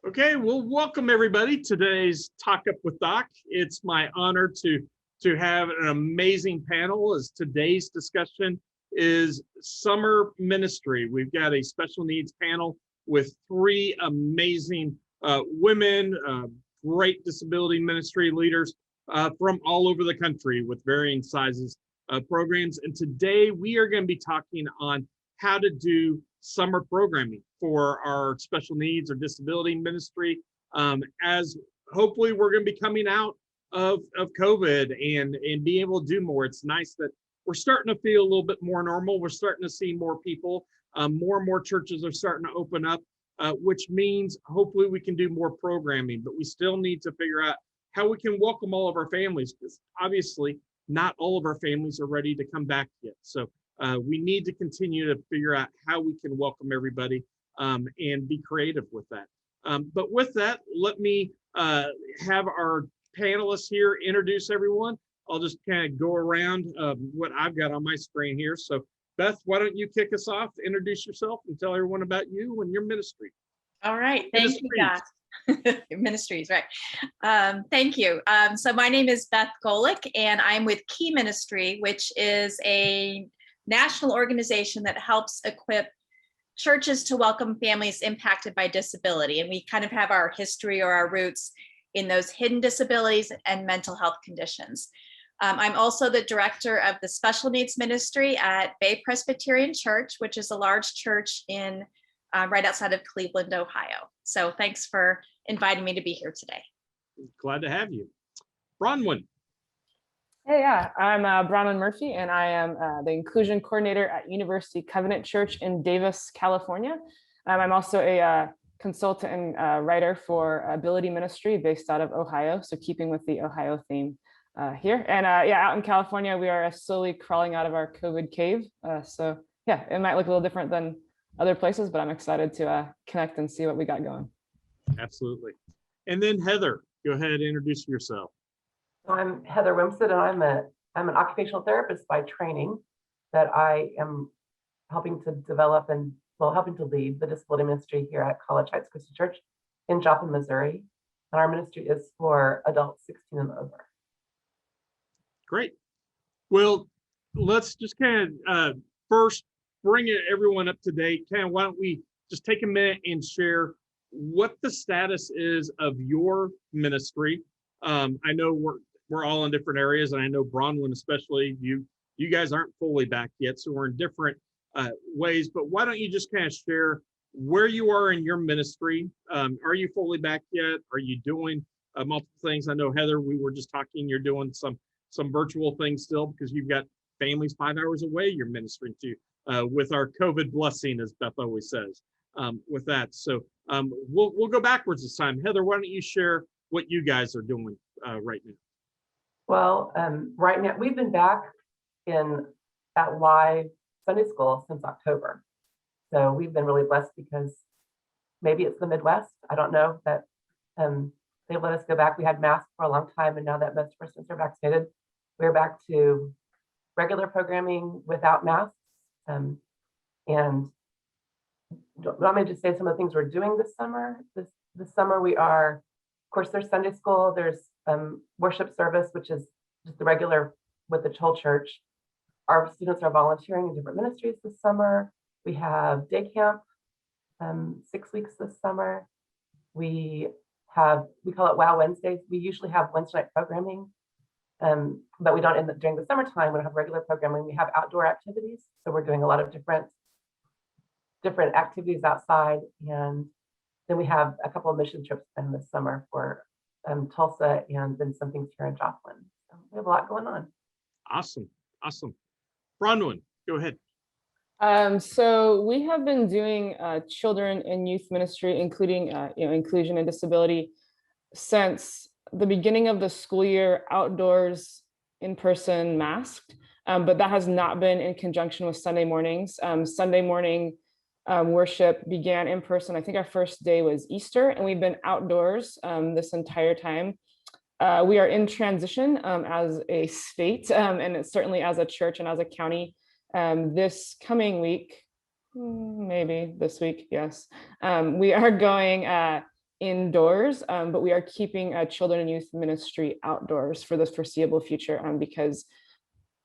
Okay, well, welcome everybody. Today's Talk Up with Doc. It's my honor to have an amazing panel as today's discussion is summer ministry. We've got a special needs panel with three amazing women, great disability ministry leaders from all over the country with varying sizes programs. And today we are going to be talking on how to do summer programming for our special needs or disability ministry, as hopefully we're going to be coming out of COVID and be able to do more. It's nice that we're starting to feel a little bit more normal. We're starting to see more people. More and more churches are starting to open up, which means hopefully we can do more programming, but we still need to figure out how we can welcome all of our families, because obviously not all of our families are ready to come back yet. So we need to continue to figure out how we can welcome everybody and be creative with that. But with that, let me have our panelists here introduce everyone. I'll just kind of go around what I've got on my screen here. So Beth, why don't you kick us off, introduce yourself and tell everyone about you and your ministry. All right, thank you, Doc. Ministries, right. Thank you. So my name is Beth Golick, and I'm with Key Ministry, which is a national organization that helps equip churches to welcome families impacted by disability. And we kind of have our history or our roots in those hidden disabilities and mental health conditions. I'm also the director of the Special Needs Ministry at Bay Presbyterian Church, which is a large church in right outside of Cleveland, Ohio. So thanks for inviting me to be here today. Glad to have you. Bronwyn. Hey, yeah, I'm Bronwyn Murphy, and I am the inclusion coordinator at University Covenant Church in Davis, California. I'm also a consultant and writer for Ability Ministry based out of Ohio, so keeping with the Ohio theme here. And yeah, out in California, we are slowly crawling out of our COVID cave. So yeah, it might look a little different than other places, but I'm excited to connect and see what we got going. Absolutely. And then Heather, go ahead and introduce yourself. I'm Heather Wimstead, and I'm an occupational therapist by training that I am helping to develop and helping to lead the disability ministry here at College Heights Christian Church in Joplin, Missouri. And our ministry is for adults 16 and over. Great. Well, let's just kind of first bring everyone up to date. Kind of why don't we just take a minute and share what the status is of your ministry. I know we're all in different areas, and I know Bronwyn especially, you guys aren't fully back yet, so we're in different ways, but why don't you just kind of share where you are in your ministry? Are you fully back yet? Are you doing multiple things? I know Heather, we were just talking, you're doing some virtual things still because you've got families 5 hours away you're ministering to with our COVID blessing, as Beth always says, with that. So we'll go backwards this time. Heather, why don't you share what you guys are doing right now? Well, right now we've been back at live Sunday school since October. So we've been really blessed because maybe it's the Midwest. I don't know that they let us go back. We had masks for a long time, and now that most persons are vaccinated, we're back to regular programming without masks. And let me just say some of the things we're doing this summer. This summer we are, of course, there's Sunday school, there's worship service, which is just the regular with the whole church. Our students are volunteering in different ministries this summer. We have day camp, 6 weeks this summer. We call it Wow Wednesdays. We usually have Wednesday night programming, but we don't during the summertime. We don't have regular programming. We have outdoor activities, so we're doing a lot of different activities outside, and then we have a couple of mission trips in this summer for Tulsa, and then some things here in Joplin. So we have a lot going on. Awesome. Bronwyn, go ahead. So we have been doing children and youth ministry, including inclusion and disability, since the beginning of the school year, outdoors, in person, masked. But that has not been in conjunction with Sunday mornings. Sunday morning worship began in person. I think our first day was Easter, and we've been outdoors this entire time. We are in transition as a state, and it's certainly as a church and as a county. This coming week, maybe this week, yes, we are going indoors, but we are keeping children and youth ministry outdoors for the foreseeable future, because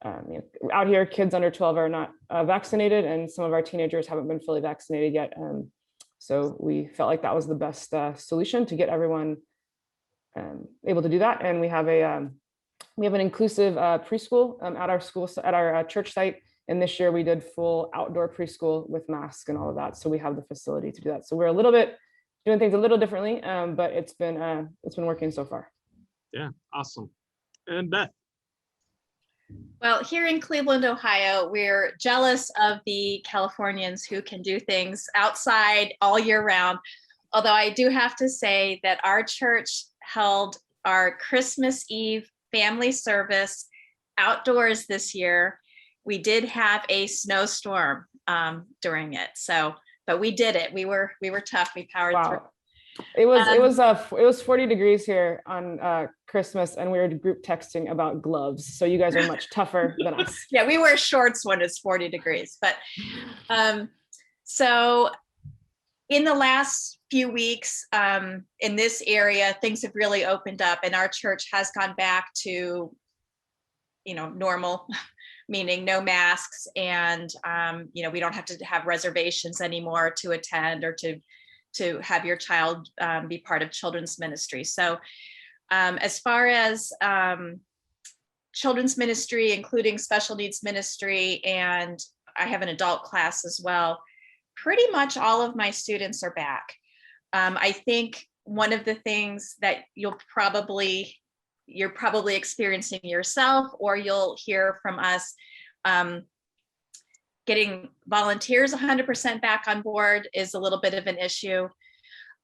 out here, kids under 12 are not vaccinated, and some of our teenagers haven't been fully vaccinated yet. So we felt like that was the best solution to get everyone able to do that. And we have an inclusive preschool at our school, at our church site. And this year we did full outdoor preschool with masks and all of that. So we have the facility to do that. So we're doing things a little differently, but it's been working so far. Yeah, awesome. And Beth. Well, here in Cleveland, Ohio, we're jealous of the Californians who can do things outside all year round. Although I do have to say that our church held our Christmas Eve family service outdoors this year. We did have a snowstorm during it. But we did it. We were tough. We powered through. It was 40 degrees here on Christmas, and we were group texting about gloves. So you guys are much tougher than us. Yeah, we wear shorts when it's 40 degrees. But so in the last few weeks in this area, things have really opened up, and our church has gone back to, normal, meaning no masks, and we don't have to have reservations anymore to attend or to have your child be part of children's ministry. So as far as children's ministry, including special needs ministry, and I have an adult class as well, pretty much all of my students are back. I think one of the things that you're probably experiencing yourself, or you'll hear from us, getting volunteers 100% back on board is a little bit of an issue.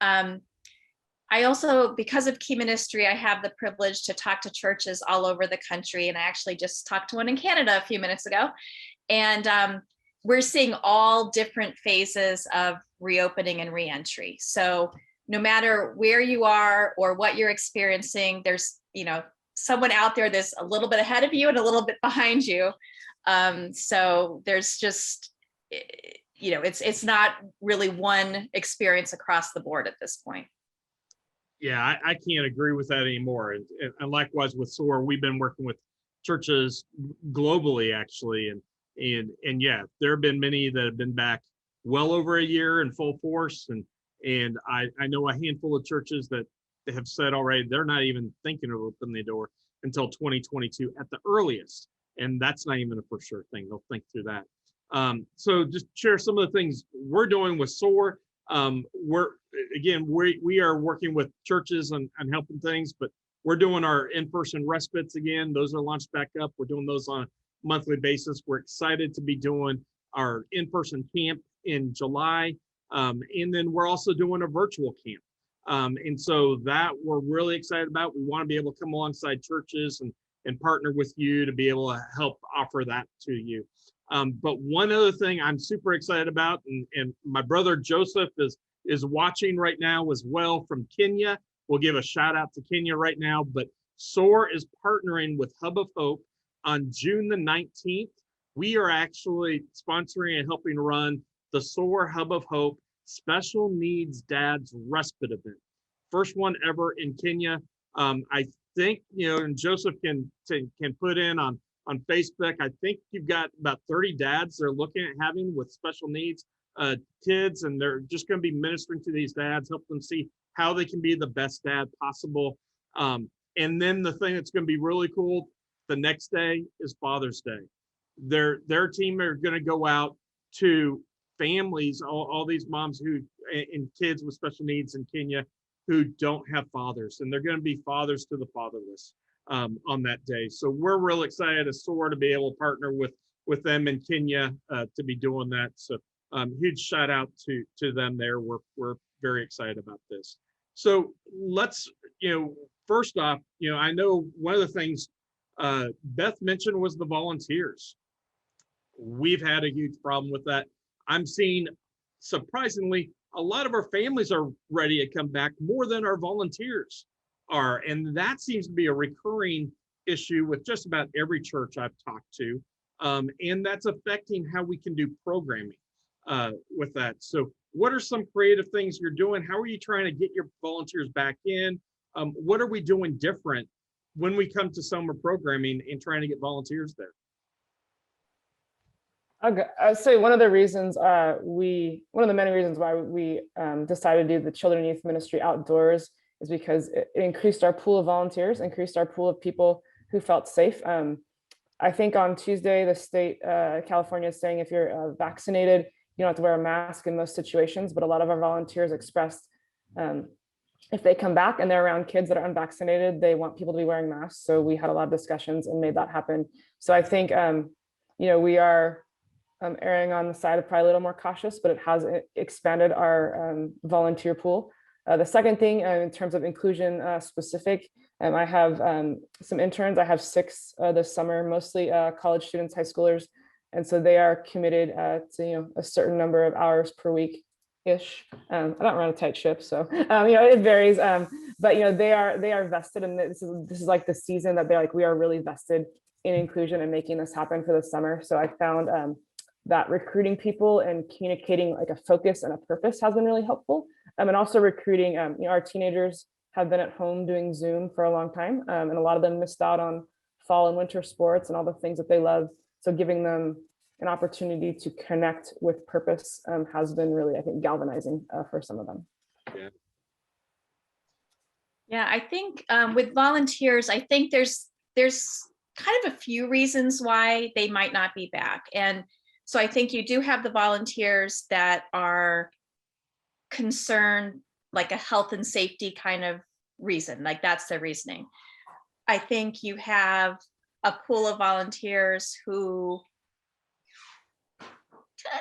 I also, because of Key Ministry, I have the privilege to talk to churches all over the country. And I actually just talked to one in Canada a few minutes ago. And we're seeing all different phases of reopening and reentry. So no matter where you are or what you're experiencing, there's, someone out there that's a little bit ahead of you and a little bit behind you. So there's just, it's not really one experience across the board at this point. Yeah, I can't agree with that anymore. And likewise with SOAR, we've been working with churches globally, actually. And yeah, there have been many that have been back well over a year in full force. And I know a handful of churches that have said already they're not even thinking of opening the door until 2022 at the earliest. And that's not even a for sure thing. They'll think through that. So just share some of the things we're doing with SOAR. We are working with churches and helping things, but we're doing our in-person respites again. Those are launched back up. We're doing those on a monthly basis. We're excited to be doing our in-person camp in July. And then we're also doing a virtual camp. And so that we're really excited about. We want to be able to come alongside churches and partner with you to be able to help offer that to you. But one other thing I'm super excited about, and my brother Joseph is watching right now as well from Kenya. We'll give a shout out to Kenya right now, but SOAR is partnering with Hub of Hope on June the 19th. We are actually sponsoring and helping run the SOAR Hub of Hope Special Needs Dads Respite event. First one ever in Kenya. I think, and Joseph can put in on Facebook, I think you've got about 30 dads they're looking at having with special needs kids, and they're just going to be ministering to these dads, help them see how they can be the best dad possible. And then the thing that's going to be really cool, the next day is Father's Day. Their team are going to go out to families, all these moms and kids with special needs in Kenya who don't have fathers, and they're going to be fathers to the fatherless on that day. So we're real excited as SOAR to be able to partner with them in Kenya to be doing that. So huge shout out to them there. We're very excited about this. So let's, first off, I know one of the things Beth mentioned was the volunteers. We've had a huge problem with that. I'm seeing, surprisingly, a lot of our families are ready to come back more than our volunteers are. And that seems to be a recurring issue with just about every church I've talked to. And that's affecting how we can do programming with that. So what are some creative things you're doing? How are you trying to get your volunteers back in? What are we doing different when we come to summer programming and trying to get volunteers there? Okay, I'd say one of the reasons one of the many reasons why we decided to do the children and youth ministry outdoors is because it increased our pool of volunteers, increased our pool of people who felt safe. I think on Tuesday, the state, California is saying if you're vaccinated, you don't have to wear a mask in most situations, but a lot of our volunteers expressed if they come back and they're around kids that are unvaccinated, they want people to be wearing masks. So we had a lot of discussions and made that happen. So I think, we are erring on the side of probably a little more cautious, but it has expanded our volunteer pool. The second thing in terms of inclusion specific, I have some interns. I have 6 this summer, mostly college students, high schoolers. And so they are committed to a certain number of hours per week ish. I don't run a tight ship, so it varies. But they are vested, and this is like the season that they're like, we are really vested in inclusion and making this happen for the summer. So I found that recruiting people and communicating like a focus and a purpose has been really helpful. And also recruiting, our teenagers have been at home doing Zoom for a long time, and a lot of them missed out on fall and winter sports and all the things that they love. So giving them an opportunity to connect with purpose has been really, I think, galvanizing for some of them. Yeah, I think with volunteers, I think there's kind of a few reasons why they might not be back. And so I think you do have the volunteers that are concerned, like a health and safety kind of reason, like that's their reasoning. I think you have a pool of volunteers who kind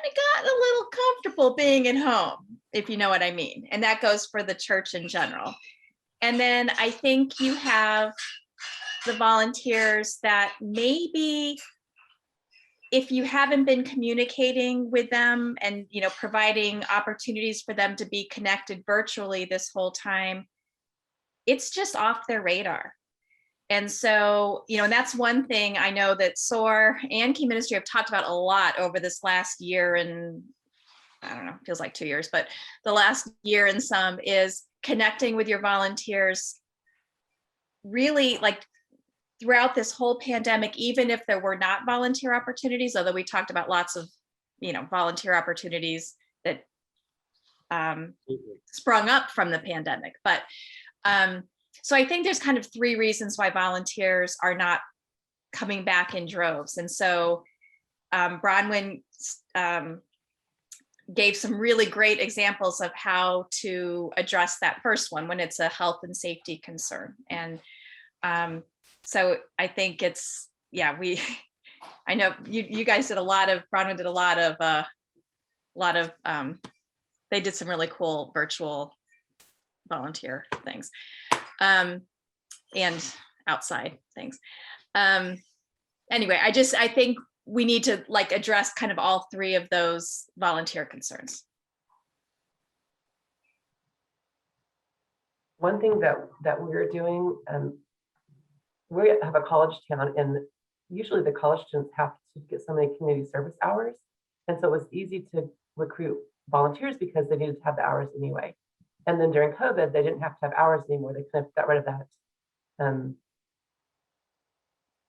of got a little comfortable being at home, if you know what I mean. And that goes for the church in general. And then I think you have the volunteers that maybe if you haven't been communicating with them and providing opportunities for them to be connected virtually this whole time, it's just off their radar. And so, and that's one thing I know that SOAR and Key Ministry have talked about a lot over this last year, and I don't know, feels like 2 years, but the last year and some is connecting with your volunteers really like throughout this whole pandemic, even if there were not volunteer opportunities, although we talked about lots of, volunteer opportunities that sprung up from the pandemic. But so I think there's kind of 3 reasons why volunteers are not coming back in droves. And so Bronwyn gave some really great examples of how to address that first one when it's a health and safety concern. And so I think it's, I know you guys did Bronwyn did a lot of, they did some really cool virtual volunteer things and outside things. Anyway, I think we need to address kind of all 3 of those volunteer concerns. One thing that we're doing, we have a college town, and usually the college students have to get so many community service hours. And so it was easy to recruit volunteers because they needed to have the hours anyway. And then during COVID, they didn't have to have hours anymore. They kind of got rid of that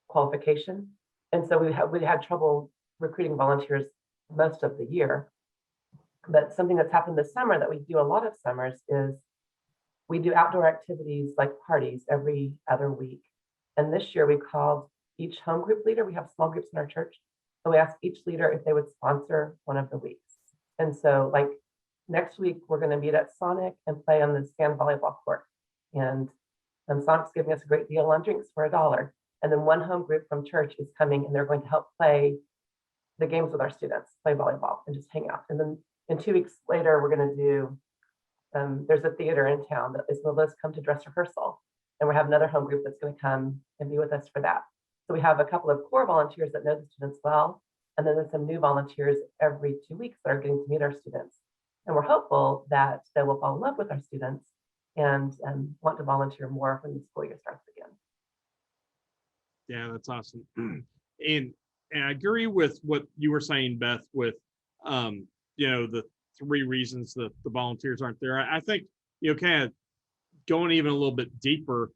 qualification. And so we had trouble recruiting volunteers most of the year. But something that's happened this summer that we do a lot of summers is we do outdoor activities like parties every other week. And this year we called each home group leader. We have small groups in our church. And we asked each leader if they would sponsor one of the weeks. And so next week, we're going to meet at Sonic and play on the sand volleyball court. And Sonic's giving us a great deal on drinks for $1. And then one home group from church is coming and they're going to help play the games with our students, play volleyball and just hang out. And then in 2 weeks later, we're going to do, there's a theater in town that is going to come to dress rehearsal. And we have another home group that's going to come and be with us for that. So we have a couple of core volunteers that know the students well. And then there's some new volunteers every 2 weeks that are getting to meet our students. And we're hopeful that they will fall in love with our students and want to volunteer more when the school year starts again. Yeah, that's awesome. And I agree with what you were saying, Beth, with the 3 reasons that the volunteers aren't there. I think, kind of going even a little bit deeper,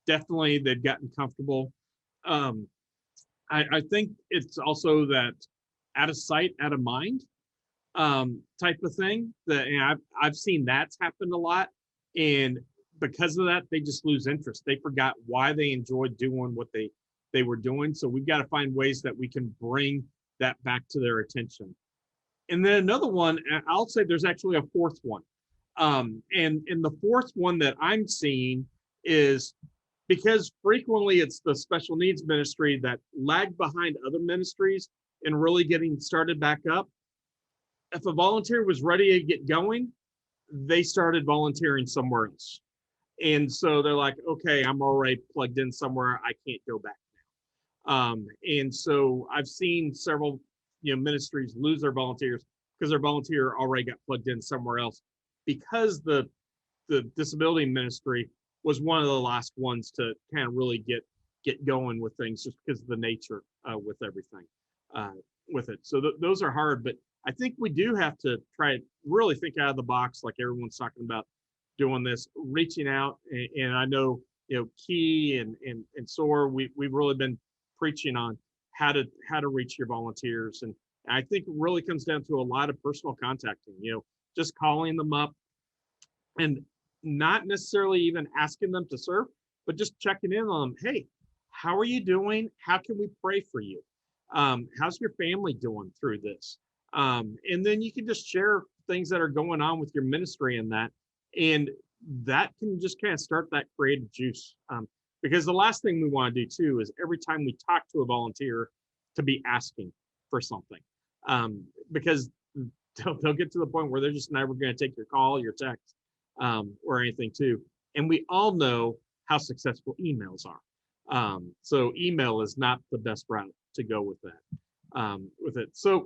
definitely they've gotten comfortable. I think it's also that out of sight, out of mind type of thing that I've seen that's happened a lot. And because of that, they just lose interest. They forgot why they enjoyed doing what they were doing. So we've got to find ways that we can bring that back to their attention. And then another one, I'll say there's actually a 4th one. And the 4th one that I'm seeing is because frequently it's the special needs ministry that lagged behind other ministries and really getting started back up. If a volunteer was ready to get going, they started volunteering somewhere else. And so they're like, okay, I'm already plugged in somewhere. I can't go back now. And so I've seen several, ministries lose their volunteers because their volunteer already got plugged in somewhere else, because the disability ministry was one of the last ones to kind of really get going with things, just because of the nature with everything with it. So those are hard, but I think we do have to try to really think out of the box, like everyone's talking about doing this, reaching out. And I know, Key and SOAR, we've really been preaching on how to reach your volunteers. And I think it really comes down to a lot of personal contacting, just calling them up and not necessarily even asking them to serve, but just checking in on them. Hey, how are you doing? How can we pray for you? How's your family doing through this? And then you can just share things that are going on with your ministry in that. And that can just kind of start that creative juice. Because the last thing we want to do too is every time we talk to a volunteer to be asking for something. Because they'll get to the point where they're just never going to take your call, your text, or anything too. And we all know how successful emails are. So email is not the best route to go with that. With it. So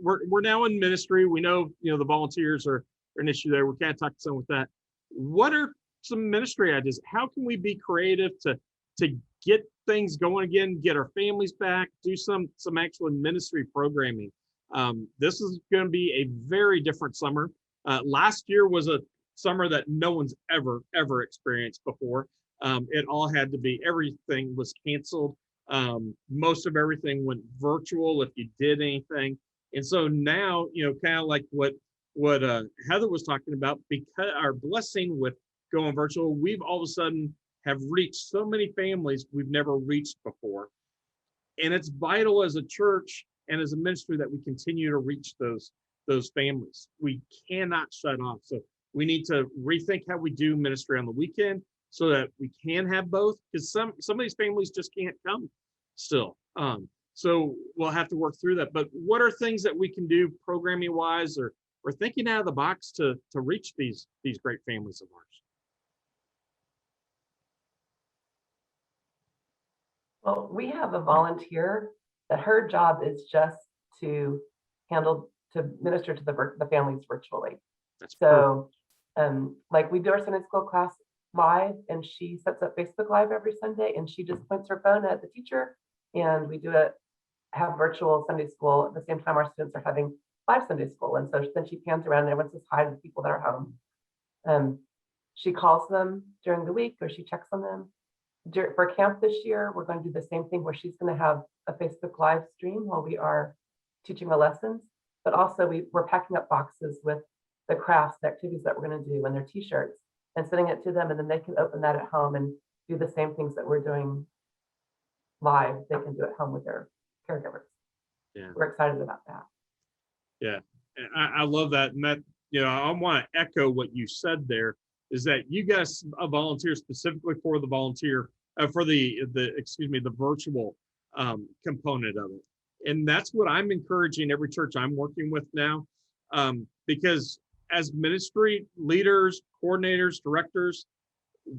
we're now in ministry. We know, the volunteers are an issue there. We can't talk to someone with that. What are some ministry ideas? How can we be creative to get things going again, get our families back, do some actual ministry programming? This is going to be a very different summer. Last year was a summer that no one's ever experienced before. It all had to be, everything was canceled. Most of everything went virtual if you did anything. And so now, kind of like what Heather was talking about, because our blessing with going virtual, we've all of a sudden have reached so many families we've never reached before. And it's vital as a church and as a ministry that we continue to reach those families. We cannot shut off. So we need to rethink how we do ministry on the weekend so that we can have both, because some of these families just can't come still. So we'll have to work through that. But what are things that we can do programming wise or thinking out of the box to reach these great families of ours? Well, we have a volunteer that her job is just to minister to the families virtually. That's so like we do our Sunday school class live, and she sets up Facebook Live every Sunday, and she just points her phone at the teacher, and we have virtual Sunday school at the same time our students are having live Sunday school. And so then she pans around and everyone says hi to the people that are home. She calls them during the week, or she checks on them. For camp this year, we're going to do the same thing, where she's going to have a Facebook Live stream while we are teaching the lessons, but also we're packing up boxes with the crafts, the activities that we're going to do, and their t-shirts, and sending it to them, and then they can open that at home and do the same things that we're doing live. They can do at home with their caregivers. Yeah, we're excited about that. Yeah, I love that. And that, I want to echo what you said there, is that you guys volunteer specifically for the the virtual component of it. And that's what I'm encouraging every church I'm working with now, because as ministry leaders, coordinators, directors,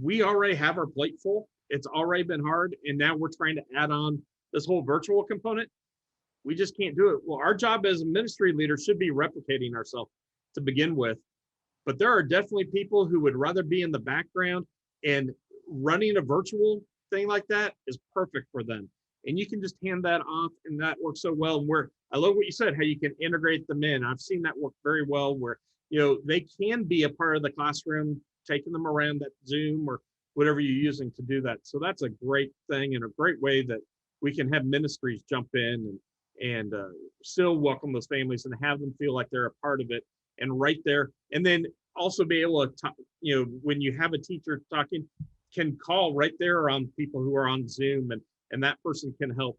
we already have our plate full. It's already been hard. And now we're trying to add on this whole virtual component. We just can't do it. Well, our job as a ministry leader should be replicating ourselves to begin with. But there are definitely people who would rather be in the background, and running a virtual thing like that is perfect for them. And you can just hand that off, and that works so well. And I love what you said, how you can integrate them in. I've seen that work very well where, they can be a part of the classroom, taking them around that Zoom or whatever you're using to do that. So that's a great thing and a great way that we can have ministries jump in and still welcome those families and have them feel like they're a part of it and right there. And then also be able to talk, when you have a teacher talking, can call right there on people who are on Zoom and that person can help,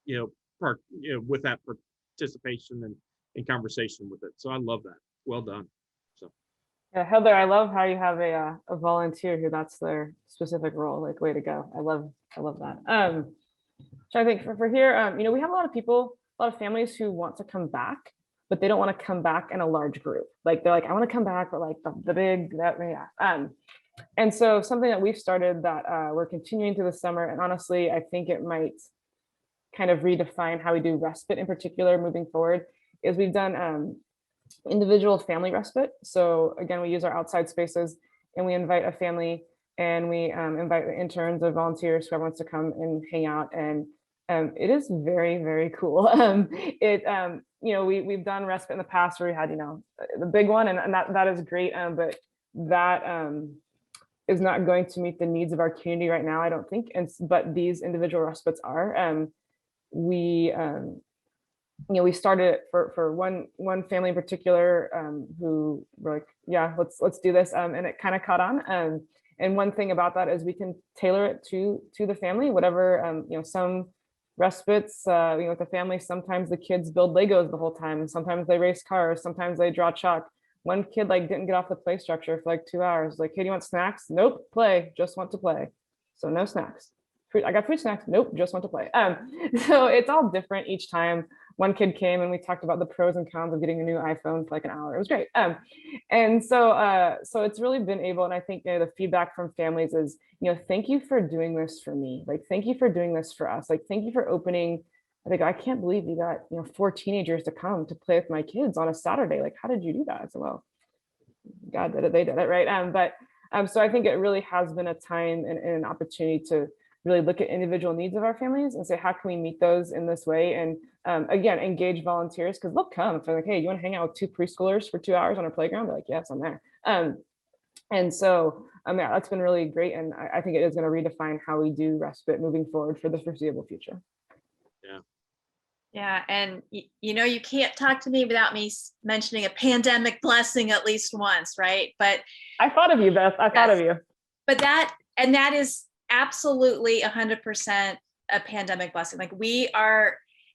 with that participation and conversation with it. So I love that. Well done. So. Yeah, Heather, I love how you have a volunteer who that's their specific role. Like, way to go. I love that. So I think for here, we have a lot of families who want to come back, but they don't want to come back in a large group. Like, they're like, I want to come back, but like the big, and so something that we've started that we're continuing through the summer, and honestly, I think it might kind of redefine how we do respite in particular moving forward, is we've done individual family respite. So again, we use our outside spaces and we invite a family and we invite the interns or volunteers, whoever wants to come and hang out. And it is very, very cool. We've done respite in the past where we had, the big one, and that is great. But that is not going to meet the needs of our community right now, I don't think. But these individual respites are. We started it for one family in particular who were like, yeah, let's do this, and it kind of caught on. And one thing about that is we can tailor it to the family, whatever. Some respites, with the family, sometimes the kids build Legos the whole time, sometimes they race cars, sometimes they draw chalk. One kid didn't get off the play structure for 2 hours. Like, hey, do you want snacks? Nope, play, just want to play. So no snacks. I got fruit snacks. Nope, just want to play. So it's all different each time. One kid came and we talked about the pros and cons of getting a new iPhone for an hour. It was great. And so it's really been able, and I think the feedback from families is, thank you for doing this for me. Thank you for doing this for us. Thank you for opening. I can't believe you got 4 teenagers to come to play with my kids on a Saturday. How did you do that? So, well, God did it. They did it, right? So I think it really has been a time and an opportunity to really look at individual needs of our families and say, how can we meet those in this way? And again, engage volunteers, because they'll come if they're like, hey, you want to hang out with 2 preschoolers for 2 hours on our playground? They're like, yes, I'm there. And so yeah, that's been really great. And I think it is going to redefine how we do respite moving forward for the foreseeable future. Yeah. Yeah. And you can't talk to me without me mentioning a pandemic blessing at least once, right? But I thought of you, Beth. I thought of you. But that is absolutely 100% a pandemic blessing.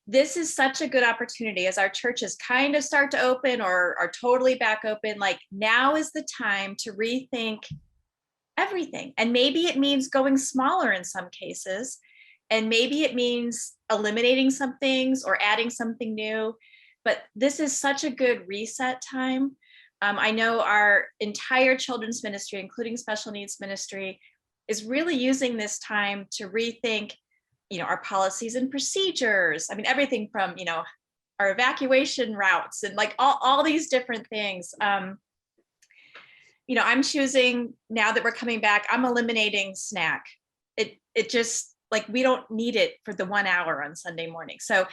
This is such a good opportunity as our churches kind of start to open or are totally back open. Now is the time to rethink everything. And maybe it means going smaller in some cases. And maybe it means eliminating some things or adding something new. But this is such a good reset time. I know our entire children's ministry, including special needs ministry, is really using this time to rethink, our policies and procedures. I mean, everything from, our evacuation routes and all these different things. I'm choosing, now that we're coming back, I'm eliminating snack. It just, we don't need it for the 1 hour on Sunday morning. So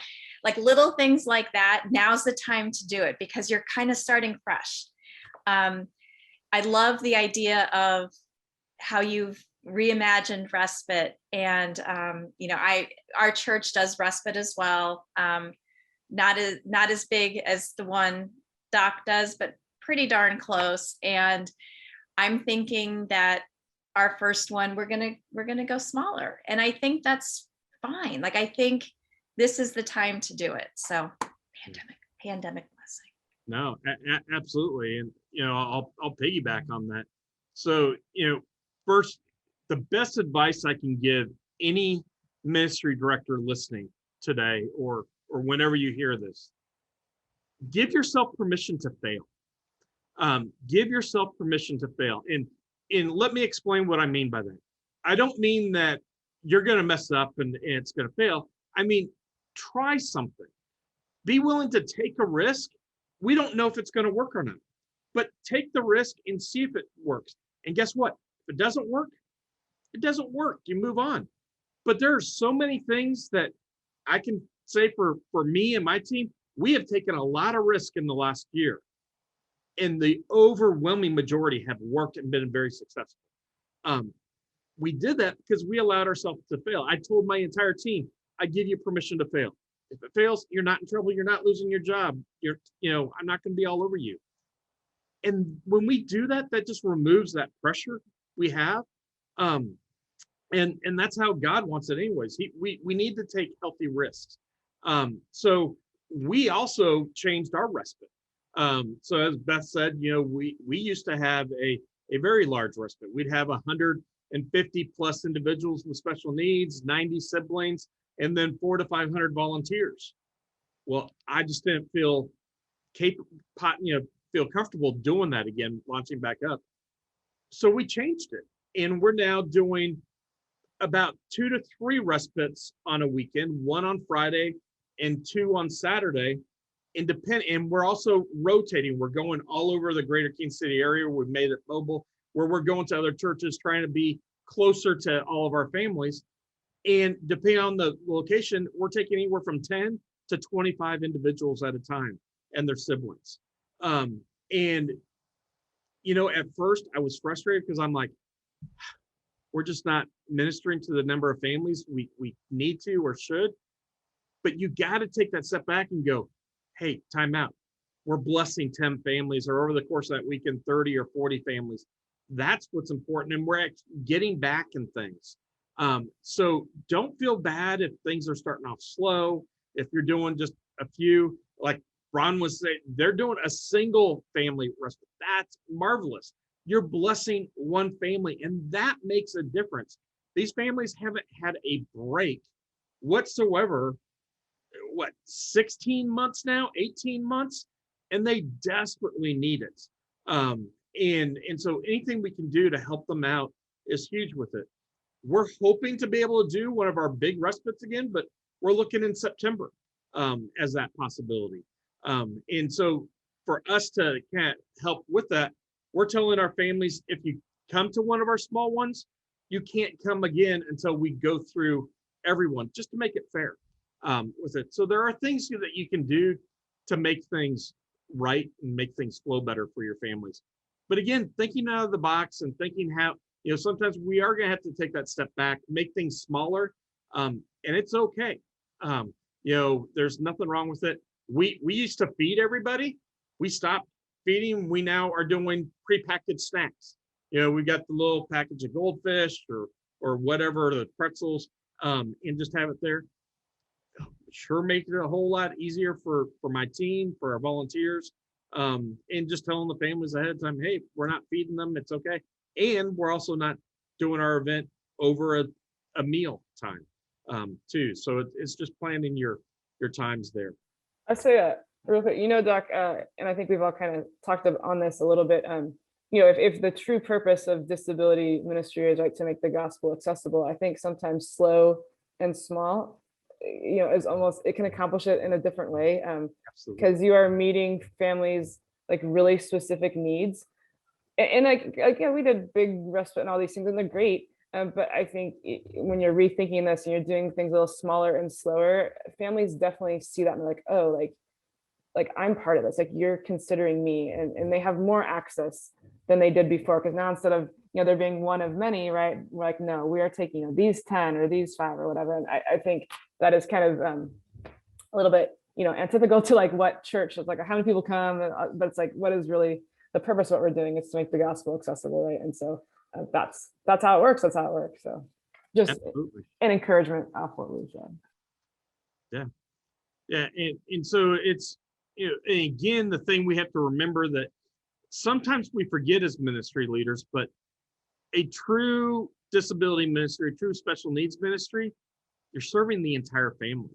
little things like that, now's the time to do it because you're kind of starting fresh. I love the idea of how you've reimagined respite, and our church does respite as well. Not as big as the one Doc does, but pretty darn close. And I'm thinking that our first one, we're gonna go smaller, and I think that's fine. I think this is the time to do it. So pandemic blessing. No, absolutely, and I'll piggyback on that. So first, the best advice I can give any ministry director listening today or whenever you hear this, give yourself permission to fail. Give yourself permission to fail. And let me explain what I mean by that. I don't mean that you're going to mess up and it's going to fail. I mean, try something. Be willing to take a risk. We don't know if it's going to work or not, but take the risk and see if it works. And guess what? If it doesn't work, it doesn't work. You move on. But there are so many things that I can say for me and my team, we have taken a lot of risk in the last year, and the overwhelming majority have worked and been very successful. We did that because we allowed ourselves to fail. I told my entire team, I give you permission to fail. If it fails, you're not in trouble. You're not losing your job. I'm not going to be all over you. And when we do that, that just removes that pressure we have. And that's how God wants it anyways. We need to take healthy risks. So we also changed our respite. So as Beth said, we used to have a very large respite. We'd have 150 plus individuals with special needs, 90 siblings, and then 400 to 500 volunteers. Well, I just didn't feel feel comfortable doing that again, launching back up. So we changed it, and we're now doing about 2 to 3 respites on a weekend, 1 on Friday and 2 on Saturday. And we're also rotating. We're going all over the greater Kansas City area. We've made it mobile, where we're going to other churches, trying to be closer to all of our families. And depending on the location, we're taking anywhere from 10 to 25 individuals at a time and their siblings. And at first I was frustrated because I'm like, we're just not ministering to the number of families we need to or should. But you got to take that step back and go, hey, time out. We're blessing 10 families, or over the course of that weekend, 30 or 40 families. That's what's important. And we're getting back in things. So don't feel bad if things are starting off slow. If you're doing just a few, like Ron was saying, they're doing a single family respite. That's marvelous. You're blessing one family, and that makes a difference. These families haven't had a break whatsoever. 16 months now, 18 months, and they desperately need it. And so anything we can do to help them out is huge with it. We're hoping to be able to do one of our big respites again, but we're looking in September as that possibility. And so for us to kind of help with that, we're telling our families, if you come to one of our small ones, you can't come again until we go through everyone, just to make it fair with it. So there are things that you can do to make things right and make things flow better for your families. But again, thinking out of the box and thinking how, sometimes we are going to have to take that step back, make things smaller, and it's okay. There's nothing wrong with it. We used to feed everybody. We stopped feeding. We now are doing prepackaged snacks. We got the little package of goldfish or whatever, the pretzels, and just have it there. Sure, make it a whole lot easier for my team, for our volunteers, and just telling the families ahead of time, hey, we're not feeding them, it's okay. And we're also not doing our event over a meal time too. So it's just planning your times there. I'll say real quick, Doc, and I think we've all kind of talked on this a little bit. If the true purpose of disability ministry is right to make the gospel accessible, I think sometimes slow and small, is almost, it can accomplish it in a different way, because you are meeting families like really specific needs. And we did big respite and all these things, and they're great. But I think when you're rethinking this and you're doing things a little smaller and slower, families definitely see that and they're like, oh, like I'm part of this, like you're considering me, and they have more access than they did before. Because now instead of, there being one of many, right, we're like, no, we are taking these 10 or these 5 or whatever. And I think that is kind of a little bit, antithetical to like what church is like, how many people come, but it's like, what is really the purpose of what we're doing is to make the gospel accessible, right? And so that's how it works. So just Absolutely. An encouragement off what we've said. Yeah. And so it's, and again, the thing we have to remember that sometimes we forget as ministry leaders, but a true disability ministry, a true special needs ministry, you're serving the entire family.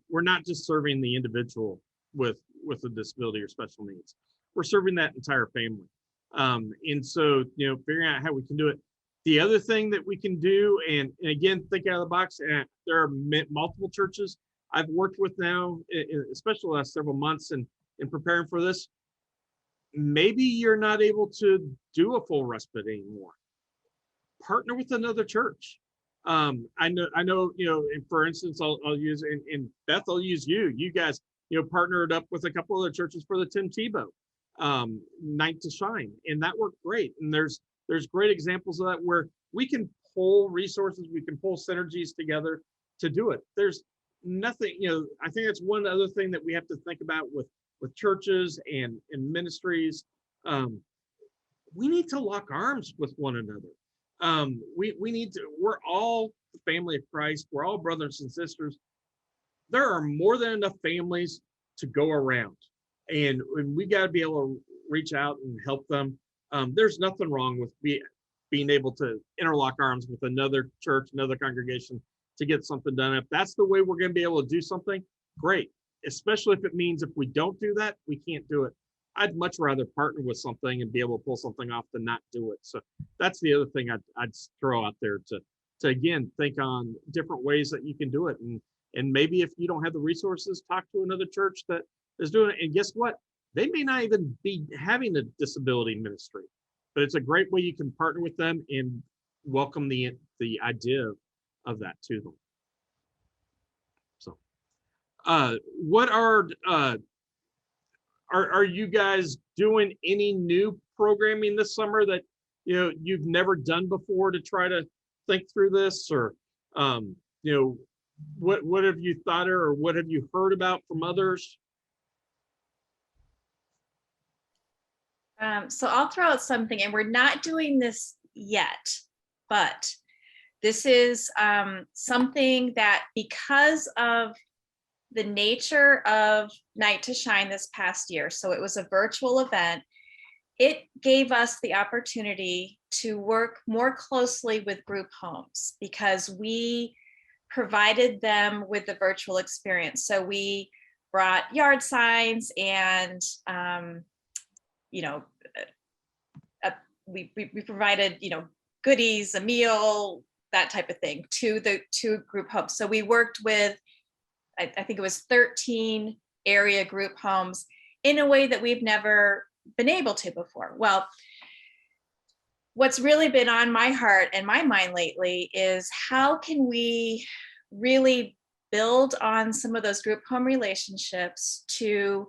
We're not just serving the individual with a disability or special needs. We're serving that entire family. And so, figuring out how we can do it. The other thing that we can do, and again, think out of the box, and there are multiple churches I've worked with now, especially the last several months in preparing for this. Maybe you're not able to do a full respite anymore. Partner with another church. I know, and for instance, I'll use, and Beth, I'll use you guys. partnered up with a couple of the churches for the Tim Tebow Night to Shine, and that worked great. And there's great examples of that where we can pull resources, we can pull synergies together to do it. There's nothing, I think that's one other thing that we have to think about with churches and ministries. We need to lock arms with one another. We need to, we're all the family of Christ. We're all brothers and sisters. There are more than enough families to go around, and we got to be able to reach out and help them. There's nothing wrong with being able to interlock arms with another church, another congregation to get something done. If that's the way we're going to be able to do something, great. Especially if it means if we don't do that, we can't do it. I'd much rather partner with something and be able to pull something off than not do it. So that's the other thing I'd throw out there to again, think on different ways that you can do it. And maybe if you don't have the resources, talk to another church that is doing it. And guess what? They may not even be having a disability ministry, but it's a great way you can partner with them and welcome the idea of that to them. So, what are you guys doing any new programming this summer that you've never done before to try to think through this, or what have you thought or what have you heard about from others? So I'll throw out something, and we're not doing this yet, but this is something that, because of the nature of Night to Shine this past year, so it was a virtual event, it gave us the opportunity to work more closely with group homes because we provided them with the virtual experience. So we brought yard signs and we provided goodies, a meal, that type of thing to group homes. So we worked with, I think it was 13 area group homes in a way that we've never been able to before. Well, what's really been on my heart and my mind lately is how can we really build on some of those group home relationships to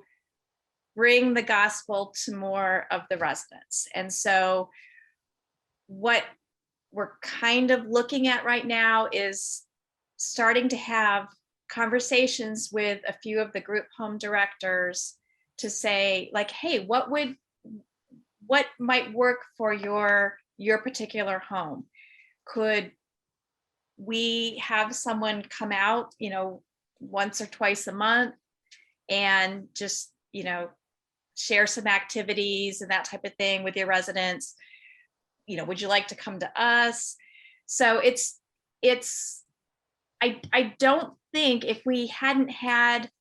bring the gospel to more of the residents. And so what we're kind of looking at right now is starting to have conversations with a few of the group home directors to say, like, hey, what might work for your particular home? Could we have someone come out, once or twice a month and just, share some activities and that type of thing with your residents? Would you like to come to us? So I don't think, if we hadn't had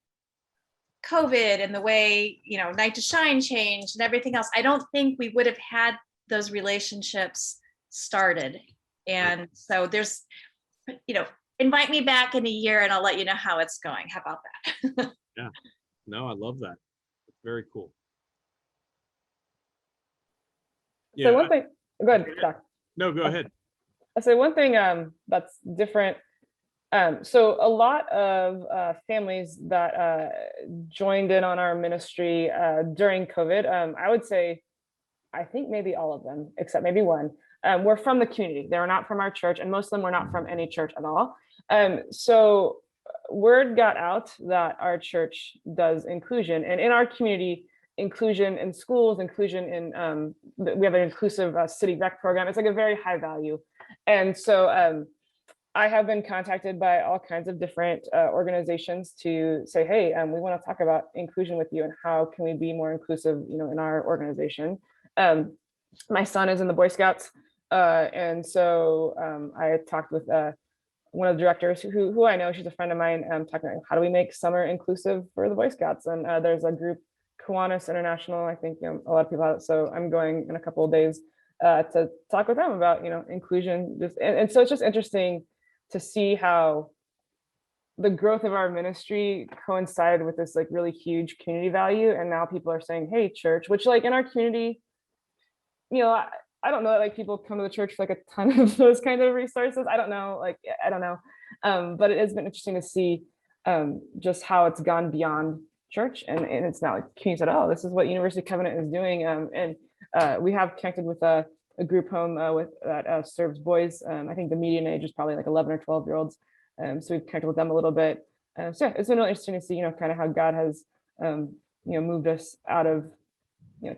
COVID and the way, Night to Shine changed and everything else, I don't think we would have had those relationships started. And so there's, invite me back in a year and I'll let you know how it's going. How about that? Yeah, no, I love that. It's very cool. So one thing, go ahead, Doc. No, go ahead. I say one thing that's different. So a lot of families that joined in on our ministry during COVID, I would say, I think maybe all of them, except maybe one, were from the community. They were not from our church, and most of them were not from any church at all. So word got out that our church does inclusion, and in our community, inclusion in schools, inclusion in, we have an inclusive city rec program. It's like a very high value. And so I have been contacted by all kinds of different organizations to say, hey, we want to talk about inclusion with you and how can we be more inclusive, in our organization. My son is in the Boy Scouts. And so I talked with one of the directors who I know, she's a friend of mine, talking about how do we make summer inclusive for the Boy Scouts? And there's a group, Kiwanis International, I think a lot of people have it. So I'm going in a couple of days to talk with them about, inclusion. And so it's just interesting to see how the growth of our ministry coincided with this like really huge community value. And now people are saying, hey, church, which like in our community, I don't know that like people come to the church for like a ton of those kind of resources. I don't know. But it has been interesting to see just how it's gone beyond church, and it's not like community said, oh, this is what University Covenant is doing. We have connected with a group home that serves boys. I think the median age is probably like 11 or 12-year-olds. So we've connected with them a little bit. So yeah, it's been really interesting to see, kind of how God has, moved us out of,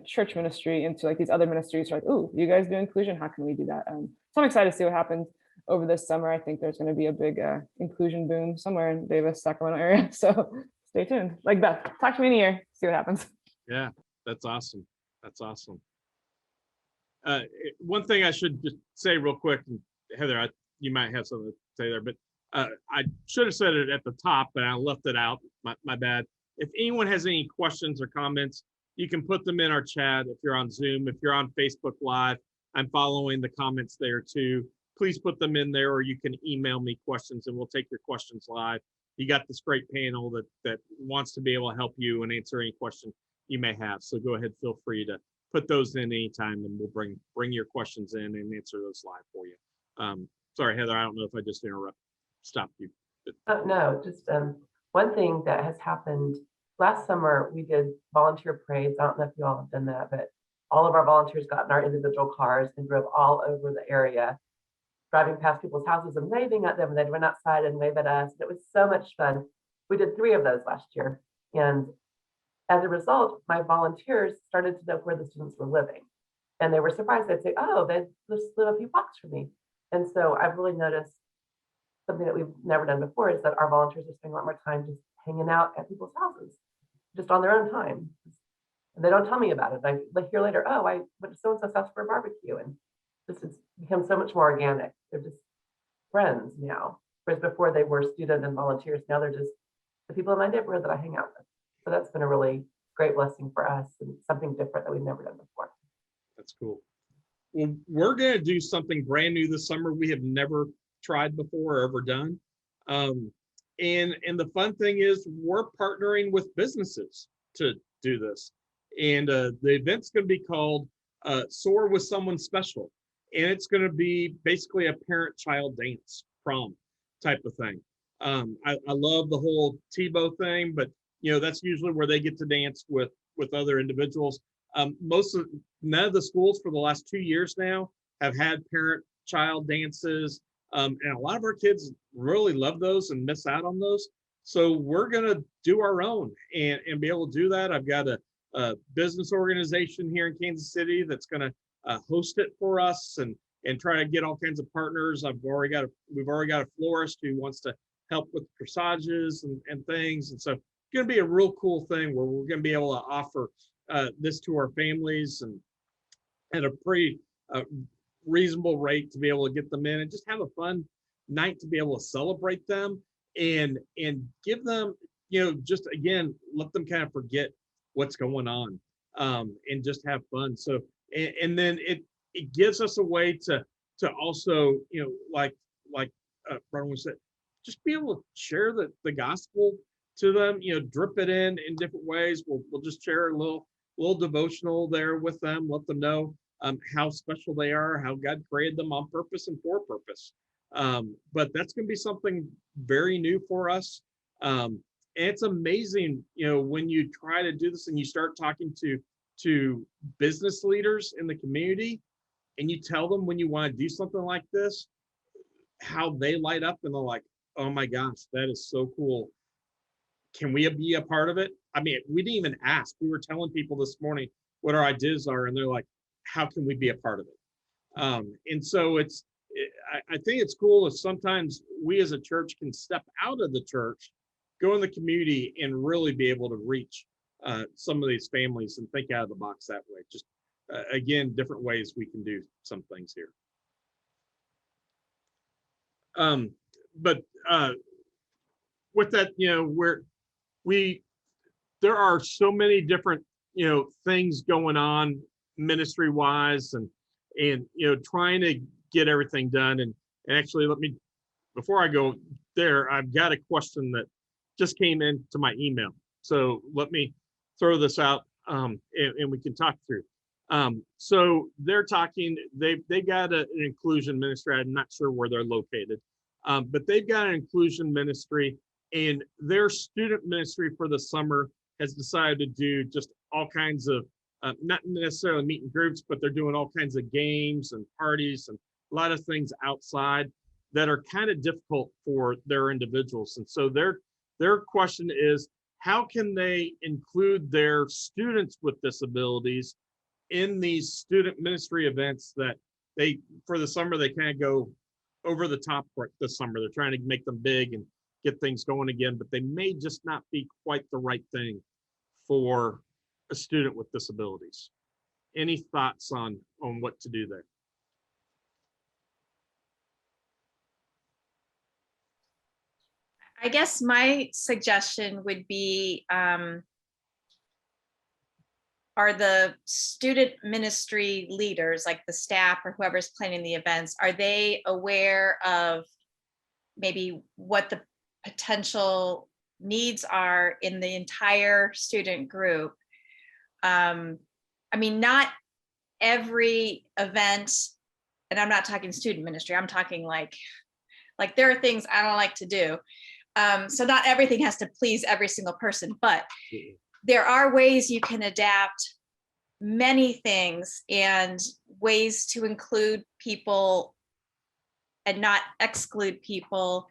church ministry into like these other ministries. Like, oh, you guys do inclusion. How can we do that? So I'm excited to see what happens over this summer. I think there's going to be a big inclusion boom somewhere in Davis, Sacramento area. So stay tuned. Like Beth, talk to me in a year, see what happens. Yeah, that's awesome. That's awesome. One thing I should just say real quick, and Heather, you might have something to say there, but I should have said it at the top, but I left it out. My bad. If anyone has any questions or comments, you can put them in our chat. If you're on Zoom, if you're on Facebook Live, I'm following the comments there too. Please put them in there, or you can email me questions and we'll take your questions live. You got this great panel that wants to be able to help you and answer any question you may have. So go ahead, feel free to put those in anytime, and we'll bring your questions in and answer those live for you. Sorry, Heather, I don't know if I just stopped you. No, just one thing that has happened. Last summer, we did volunteer parades. I don't know if you all have done that, but all of our volunteers got in our individual cars and drove all over the area, driving past people's houses and waving at them, and they'd run outside and wave at us. It was so much fun. We did 3 of those last year. And as a result, my volunteers started to know where the students were living. And they were surprised. They'd say, oh, they just live a few blocks from me. And so I've really noticed something that we've never done before is that our volunteers are spending a lot more time just hanging out at people's houses, just on their own time. And they don't tell me about it. I hear later, oh, I went to so-and-so's house for a barbecue. And this has become so much more organic. They're just friends now. Whereas before they were students and volunteers. Now they're just the people in my neighborhood that I hang out with. So that's been a really great blessing for us and something different that we've never done before. That's cool. Well, we're going to do something brand new this summer we have never tried before or ever done. And the fun thing is we're partnering with businesses to do this. And the event's going to be called SOAR with Someone Special. And it's going to be basically a parent-child dance prom type of thing. I love the whole TiVo thing, but that's usually where they get to dance with other individuals. None of the schools for the last 2 years now have had parent-child dances. And a lot of our kids really love those and miss out on those. So we're going to do our own and be able to do that. I've got a business organization here in Kansas City that's going to host it for us and try to get all kinds of partners. We've already got a florist who wants to help with corsages and things. And so it's going to be a real cool thing where we're going to be able to offer this to our families and at a pretty reasonable rate to be able to get them in and just have a fun night to be able to celebrate them and give them, just again, let them kind of forget what's going on and just have fun. So, and then it gives us a way to also, like Brian said, just be able to share the gospel to them, drip it in different ways. We'll just share a little devotional there with them, let them know how special they are, how God created them on purpose and for purpose. But that's going to be something very new for us. And it's amazing, when you try to do this and you start talking to business leaders in the community and you tell them when you want to do something like this, how they light up and they're like, oh my gosh, that is so cool. Can we be a part of it? I mean, we didn't even ask. We were telling people this morning what our ideas are, and they're like, how can we be a part of it? And so I think it's cool if sometimes we as a church can step out of the church, go in the community, and really be able to reach some of these families and think out of the box that way. Just, again, different ways we can do some things here. But with that, there are so many different, things going on ministry wise and trying to get everything done. And actually, before I go there, I've got a question that just came into my email. So let me throw this out and we can talk through. So they're talking, they got an inclusion ministry. I'm not sure where they're located, but they've got an inclusion ministry, and their student ministry for the summer has decided to do just all kinds of, not necessarily meeting groups, but they're doing all kinds of games and parties and a lot of things outside that are kind of difficult for their individuals. And so their question is, how can they include their students with disabilities in these student ministry events that for the summer, they kind of go over the top for this summer. They're trying to make them big and get things going again, but they may just not be quite the right thing for a student with disabilities. Any thoughts on what to do there? I guess my suggestion would be, are the student ministry leaders, like the staff or whoever's planning the events, are they aware of maybe what the potential needs are in the entire student group? I mean, not every event, and I'm not talking student ministry, I'm talking like there are things I don't like to do. So not everything has to please every single person, but there are ways you can adapt many things and ways to include people and not exclude people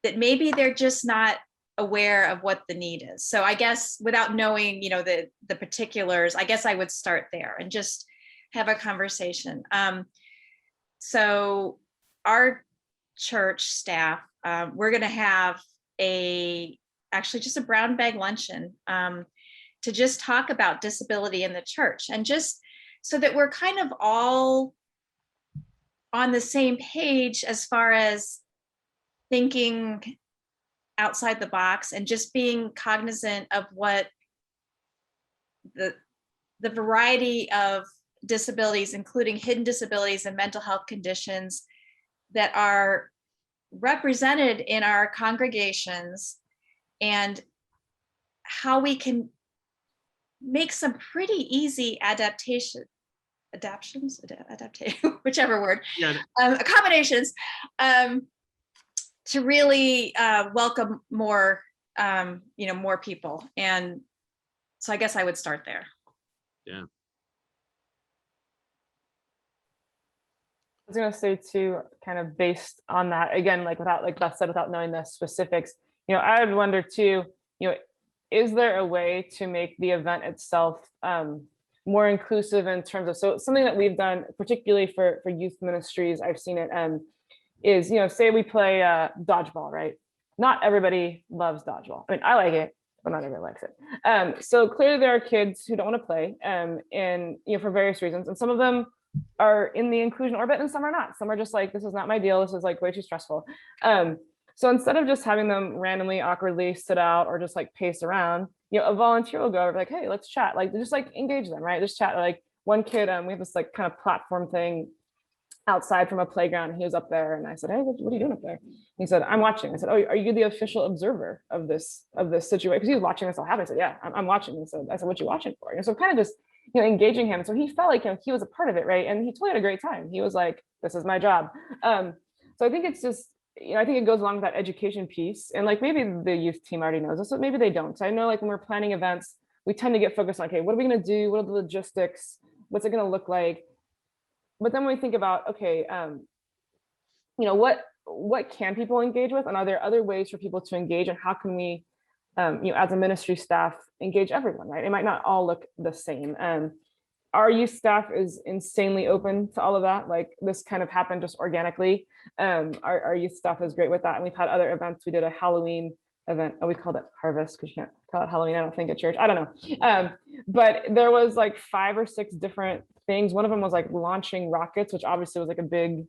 that maybe they're just not aware of what the need is. So I guess without knowing, the particulars, I guess I would start there and just have a conversation. So our church staff, we're going to have actually just a brown bag luncheon to just talk about disability in the church, and just so that we're kind of all on the same page as far as thinking outside the box and just being cognizant of what the variety of disabilities, including hidden disabilities and mental health conditions that are represented in our congregations, and how we can make some pretty easy adaptations, whichever word, accommodations, to really welcome more, more people. And so I guess I would start there. Yeah. I was gonna say too, kind of based on that, again, without, like Beth said, without knowing the specifics, I would wonder too, is there a way to make the event itself more inclusive in terms of, so something that we've done, particularly for youth ministries, I've seen it, is, say we play dodgeball, right? Not everybody loves dodgeball. I mean, I like it, but not everybody likes it. So clearly there are kids who don't want to play, and for various reasons, and some of them are in the inclusion orbit and some are not. Some are just like, this is not my deal, this is like way too stressful. So instead of just having them randomly awkwardly sit out or just like pace around, a volunteer will go over, like, hey, let's chat, like just like engage them, right? Just chat. Like one kid, we have this like kind of platform thing outside from a playground, and he was up there, and I said, hey, what are you doing up there? He said, I'm watching. I said, oh, are you the official observer of this situation? Because he was watching this all happen. I said, yeah, I'm watching. And so I said, what you watching for? And so kind of just engaging him. So he felt like he was a part of it, right? And he totally had a great time. He was like, this is my job. So I think it's just, I think it goes along with that education piece. And like maybe the youth team already knows this, but maybe they don't. So I know like when we're planning events, we tend to get focused on, okay, what are we going to do? What are the logistics? What's it going to look like? But then when we think about, okay, what can people engage with? And are there other ways for people to engage? And how can we, as a ministry staff, engage everyone, right? It might not all look the same. Our youth staff is insanely open to all of that. Like this kind of happened just organically. Our youth staff is great with that. And we've had other events. We did a Halloween event. Oh, we called it Harvest because you can't call it Halloween, I don't think, at church. I don't know. But there was like 5 or 6 different things. One of them was like launching rockets, which obviously was like a big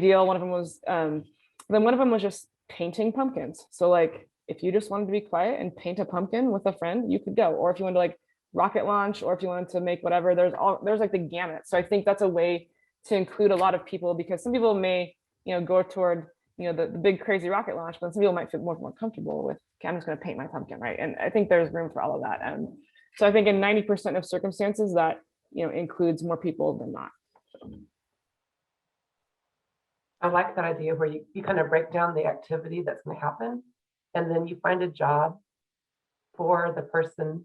deal. One of them was, then one of them was just painting pumpkins. So like, if you just wanted to be quiet and paint a pumpkin with a friend, you could go. Or if you wanted to like rocket launch, or if you wanted to make whatever, there's like the gamut. So I think that's a way to include a lot of people, because some people may, go toward, the big crazy rocket launch, but some people might feel more comfortable with, okay, I'm just going to paint my pumpkin, right? And I think there's room for all of that. So I think in 90% of circumstances that, includes more people than not. So. I like that idea where you kind of break down the activity that's going to happen, and then you find a job for the person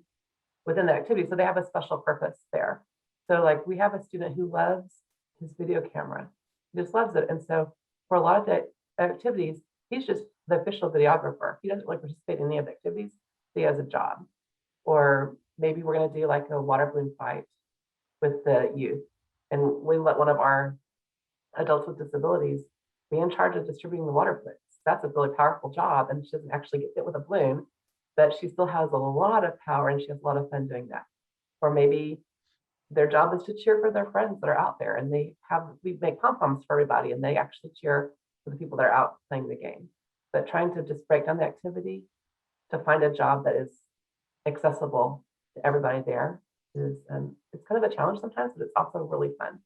within the activity. So they have a special purpose there. So like we have a student who loves his video camera, he just loves it. And so for a lot of the activities, he's just the official videographer. He doesn't really participate in any of the activities. He has a job. Or maybe we're going to do like a water balloon fight with the youth. And we let one of our adults with disabilities be in charge of distributing the water balloons. That's a really powerful job. And she doesn't actually get hit with a balloon, but she still has a lot of power and she has a lot of fun doing that. Or maybe their job is to cheer for their friends that are out there, and we make pom-poms for everybody, and they actually cheer for the people that are out playing the game. But trying to just break down the activity to find a job that is accessible to everybody there is, it's kind of a challenge sometimes, but it's also really fun.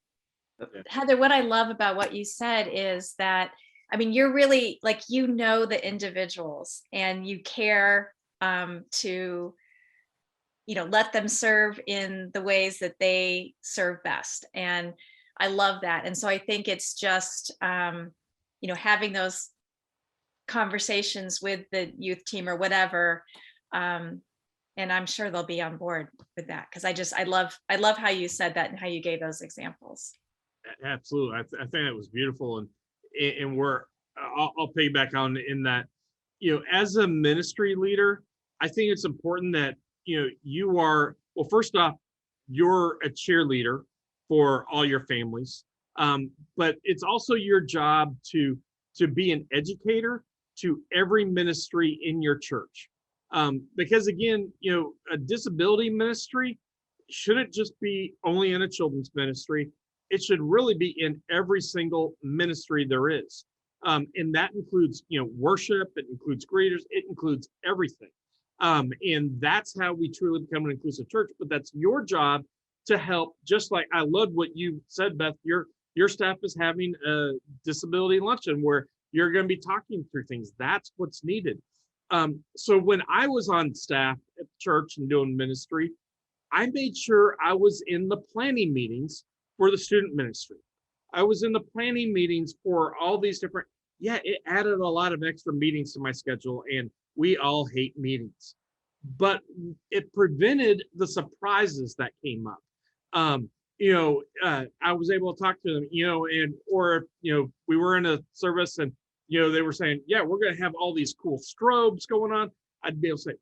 Heather, what I love about what you said is that, I mean, you're really like, you know, the individuals and you care to, you know, let them serve in the ways that they serve best. And I love that. And so I think it's just, you know, having those conversations with the youth team or whatever. And I'm sure they'll be on board with that. Cause I love how you said that and how you gave those examples. Absolutely. I think that was beautiful. And I'll piggyback on in that, you know, as a ministry leader, I think it's important that, you know, you are, well, first off, you're a cheerleader for all your families. But it's also your job to be an educator to every ministry in your church. Because again, you know, a disability ministry shouldn't just be only in a children's ministry. It should really be in every single ministry there is. And that includes, you know, worship, it includes greeters, it includes everything. And that's how we truly become an inclusive church. But that's your job to help, just like I love what you said, Beth, your staff is having a disability luncheon where you're going to be talking through things. That's what's needed. So when I was on staff at church and doing ministry, I made sure I was in the planning meetings for the student ministry. I was in the planning meetings for all these different, it added a lot of extra meetings to my schedule, and we all hate meetings, but it prevented the surprises that came up. I was able to talk to them, or we were in a service and, they were saying, yeah, we're going to have all these cool strobes going on. I'd be able to say,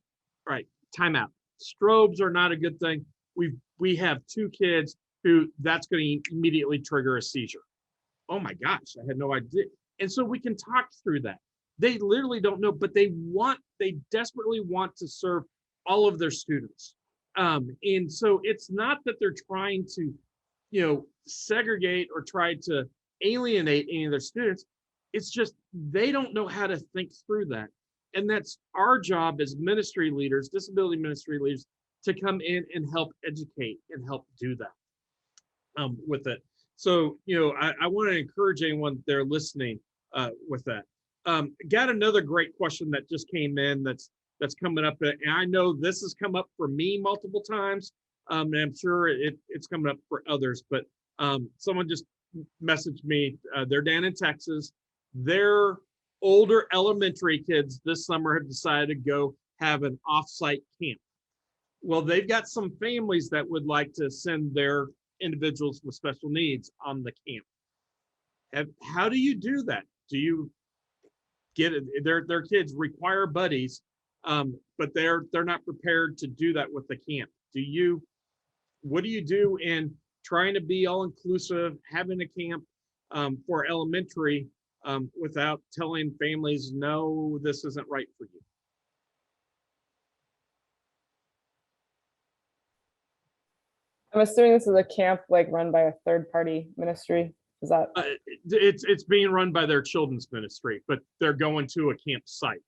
all right, time out. Strobes are not a good thing. We have 2 kids who that's going to immediately trigger a seizure. Oh my gosh, I had no idea. And so we can talk through that. They literally don't know, but they desperately want to serve all of their students. And so it's not that they're trying to, segregate or try to alienate any of their students. It's just they don't know how to think through that. And that's our job as ministry leaders, disability ministry leaders, to come in and help educate and help do that with it. So, I want to encourage anyone there listening with that. Got another great question that just came in that's coming up. And I know this has come up for me multiple times. And I'm sure it's coming up for others, but someone just messaged me. They're down in Texas. Their older elementary kids this summer have decided to go have an off-site camp. Well, they've got some families that would like to send their individuals with special needs on the camp. How do you do that? Do you get it? Their kids require buddies, but they're not prepared to do that with the camp. What do you do in trying to be all inclusive, having a camp for elementary without telling families, no, this isn't right for you? I'm assuming this is a camp like run by a third-party ministry. Is that? It's being run by their children's ministry, but they're going to a campsite.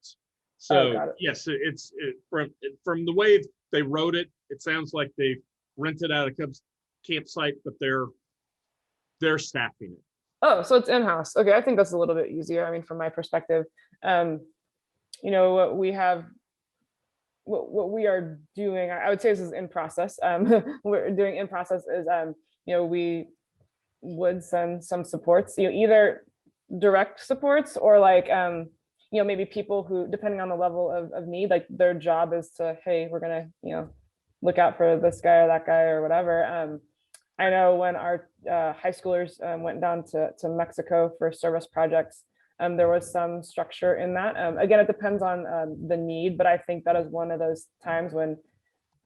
So yes, it's from the way they wrote it, it sounds like they've rented out a campsite, but they're staffing it. Oh, so it's in-house. Okay, I think that's a little bit easier. I mean, from my perspective, what we are doing, I would say this is in process. What we're doing in process is, we would send some supports, either direct supports or like, maybe people who, depending on the level of need, like their job is to, hey, we're gonna, look out for this guy or that guy or whatever. I know when our high schoolers went down to Mexico for service projects, there was some structure in that. Again, it depends on the need, but I think that is one of those times when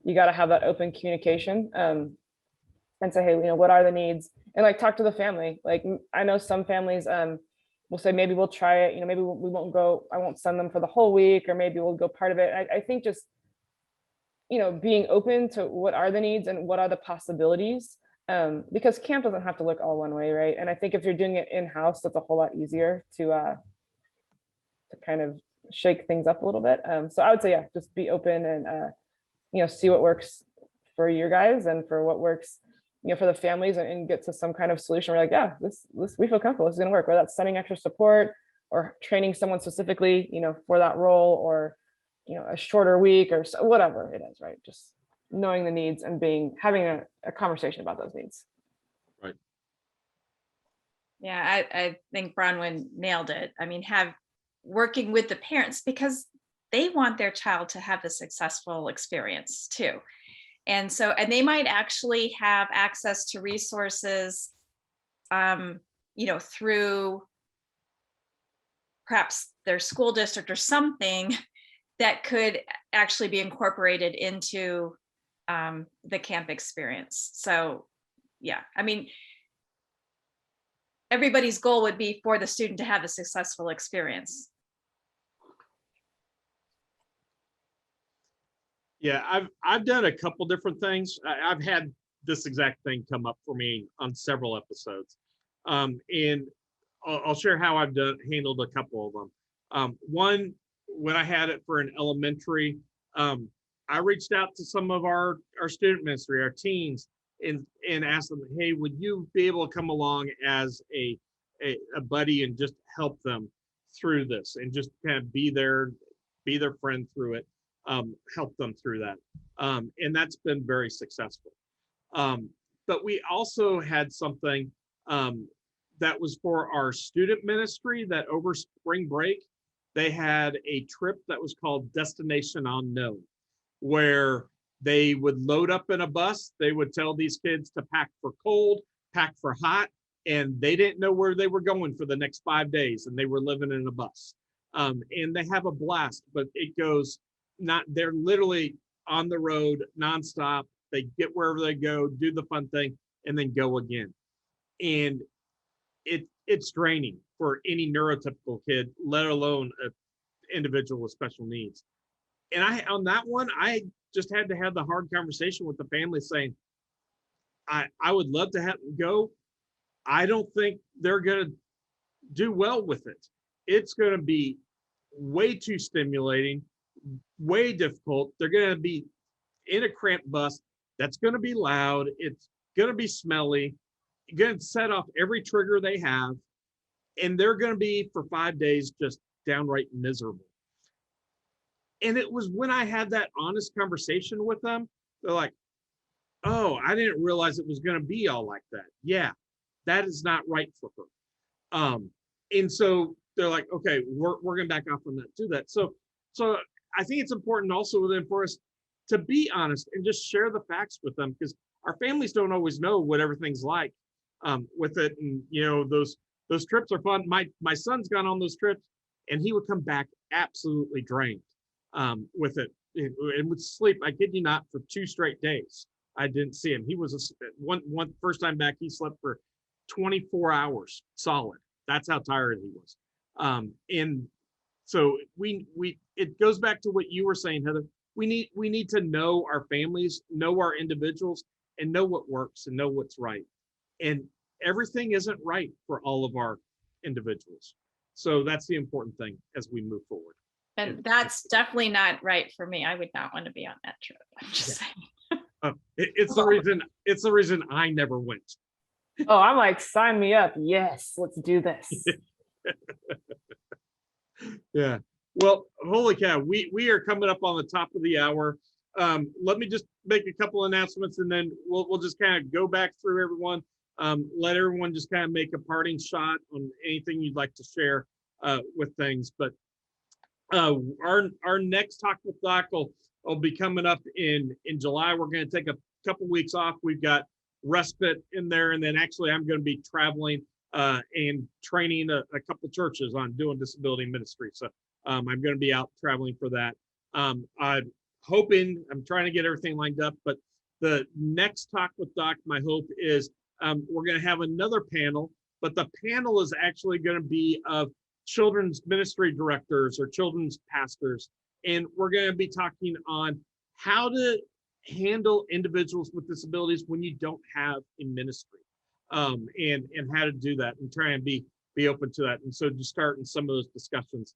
you got to have that open communication and say, hey, what are the needs? And like talk to the family. Like I know some families will say, maybe we'll try it. Maybe we won't go. I won't send them for the whole week, or maybe we'll go part of it. I think just being open to what are the needs and what are the possibilities. Because camp doesn't have to look all one way, right? And I think if you're doing it in-house, that's a whole lot easier to kind of shake things up a little bit. So I would say, yeah, just be open and see what works for your guys and for what works, for the families, and get to some kind of solution. We're like, yeah, this we feel comfortable. This is gonna work. Whether that's sending extra support or training someone specifically, for that role, or a shorter week or whatever it is, right? Just knowing the needs and having a conversation about those needs. Right. Yeah, I think Bronwyn nailed it. I mean, working with the parents, because they want their child to have a successful experience too. And they might actually have access to resources, through perhaps their school district or something that could actually be incorporated into the camp experience. So yeah, I mean, everybody's goal would be for the student to have a successful experience. Yeah, I've done a couple different things. I've had this exact thing come up for me on several episodes, and I'll share how I've handled a couple of them. One, when I had it for an elementary, I reached out to some of our student ministry, our teens, and asked them, hey, would you be able to come along as a buddy and just help them through this, and just kind of be their friend through it, help them through that. And that's been very successful. But we also had something that was for our student ministry, that over spring break, they had a trip that was called Destination Unknown, where they would load up in a bus. They would tell these kids to pack for cold, pack for hot, and they didn't know where they were going for the next 5 days, and they were living in a bus. And they have a blast, but they're literally on the road nonstop. They get wherever they go, do the fun thing, and then go again. And it's draining for any neurotypical kid, let alone an individual with special needs. And on that one, I just had to have the hard conversation with the family saying, I would love to have them go. I don't think they're going to do well with it. It's going to be way too stimulating, way difficult. They're going to be in a cramped bus that's going to be loud. It's going to be smelly. You're going to set off every trigger they have. And they're going to be, for 5 days, just downright miserable. And it was when I had that honest conversation with them, they're like, oh, I didn't realize it was going to be all like that. Yeah, that is not right for her. And so they're like, okay, we're going to back off on that, do that. So I think it's important also then for us to be honest and just share the facts with them, because our families don't always know what everything's like with it. And, those trips are fun. My son's gone on those trips and he would come back absolutely drained with it, and would sleep, I kid you not, for 2 straight days. I didn't see him. He was one first time back, he slept for 24 hours solid. That's how tired he was. And so it goes back to what you were saying, Heather. We need to know our families, know our individuals, and know what works and know what's right. And everything isn't right for all of our individuals. So that's the important thing as we move forward. And that's definitely not right for me. I would not want to be on that trip. I'm just saying. It's the reason I never went. Oh, I'm like, sign me up. Yes, let's do this. Yeah. Well, holy cow, we are coming up on the top of the hour. Let me just make a couple announcements, and then we'll just kind of go back through everyone. Let everyone just kind of make a parting shot on anything you'd like to share with things. But Our next Talk with Doc will be coming up in July. We're going to take a couple weeks off. We've got respite in there, and then actually I'm going to be traveling and training a couple churches on doing disability ministry. So I'm going to be out traveling for that. I'm trying to get everything lined up, but the next Talk with Doc, my hope is we're going to have another panel, but the panel is actually going to be of children's ministry directors or children's pastors. And we're going to be talking on how to handle individuals with disabilities when you don't have a ministry, and how to do that and try and be open to that. And so just starting some of those discussions,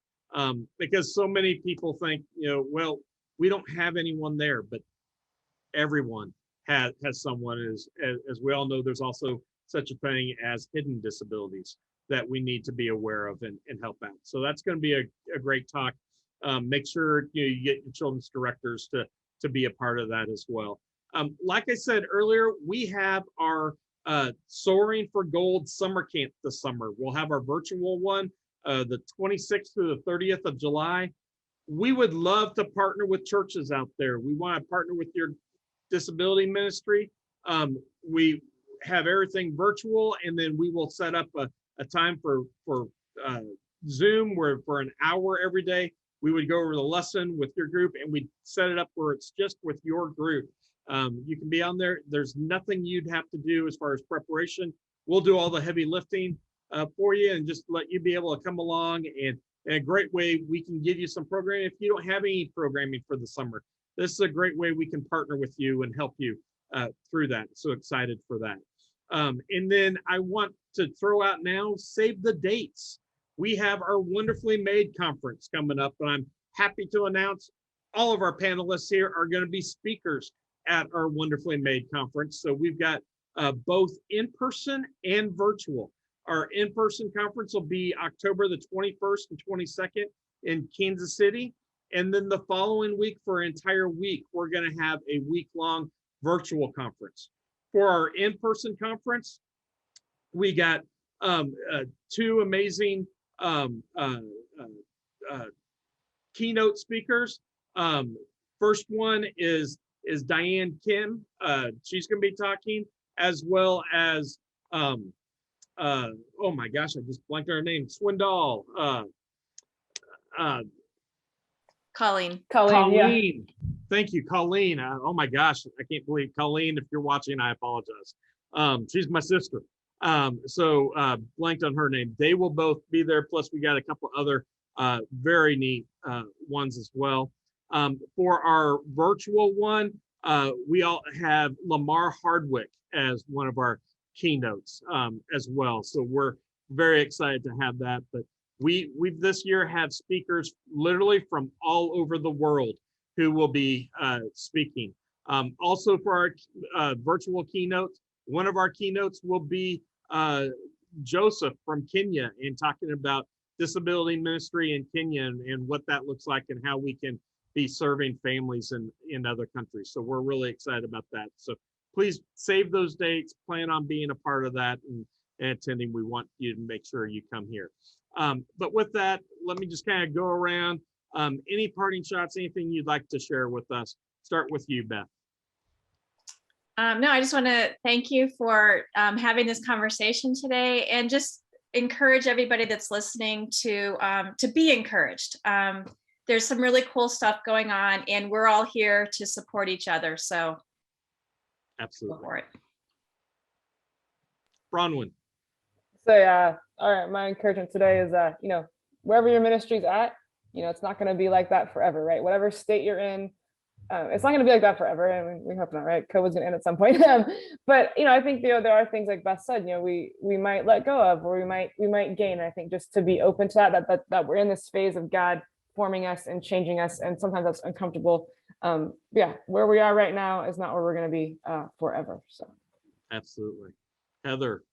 because so many people think, well, we don't have anyone there, but everyone has someone. As we all know, there's also such a thing as hidden disabilities that we need to be aware of and help out. So that's going to be a great talk. Make sure you get your children's directors to be a part of that as well. Like I said earlier, we have our Soaring for Gold summer camp this summer. We'll have our virtual one the 26th through the 30th of July. We would love to partner with churches out there. We want to partner with your disability ministry. We have everything virtual, and then we will set up a time for Zoom where for an hour every day we would go over the lesson with your group, and we'd set it up where it's just with your group. You can be on there. There's nothing you'd have to do as far as preparation. We'll do all the heavy lifting for you and just let you be able to come along, and in a great way we can give you some programming if you don't have any programming for the summer. This is a great way we can partner with you and help you through that. So excited for that. And then I want to throw out now, save the dates. We have our Wonderfully Made conference coming up, and I'm happy to announce all of our panelists here are going to be speakers at our Wonderfully Made conference. So we've got both in-person and virtual. Our in-person conference will be October the 21st and 22nd in Kansas City. And then the following week, for an entire week, we're going to have a week-long virtual conference. For our in-person conference, we got two amazing keynote speakers. First one is Diane Kim. She's going to be talking, as well as oh my gosh, I just blanked on her name. Swindoll. Colleen. Yeah. Thank you, Colleen. Oh my gosh, I can't believe Colleen. If you're watching, I apologize. She's my sister. So blanked on her name. They will both be there. Plus, we got a couple other very neat ones as well. For our virtual one, we all have Lamar Hardwick as one of our keynotes as well. So we're very excited to have that. But we've this year have speakers literally from all over the world who will be speaking. Also for our virtual keynotes, one of our keynotes will be Joseph from Kenya, and talking about disability ministry in Kenya and what that looks like and how we can be serving families in other countries. So we're really excited about that. So please save those dates, plan on being a part of that and attending. We want you to make sure you come here. But with that, let me just kind of go around. Any parting shots, anything you'd like to share with us? Start with you, Beth. No, I just want to thank you for having this conversation today, and just encourage everybody that's listening to be encouraged. There's some really cool stuff going on, and we're all here to support each other. So absolutely. Go for it. Bronwyn. So yeah, all right, my encouragement today is wherever your ministry's at, it's not going to be like that forever, right? Whatever state you're in, it's not going to be like that forever. I mean, we hope not, right? COVID's going to end at some point. But I think there are things, like Beth said, we might let go of, or we might gain. I think just to be open to that we're in this phase of God forming us and changing us, and sometimes that's uncomfortable. Yeah, where we are right now is not where we're going to be forever. So absolutely. Heather.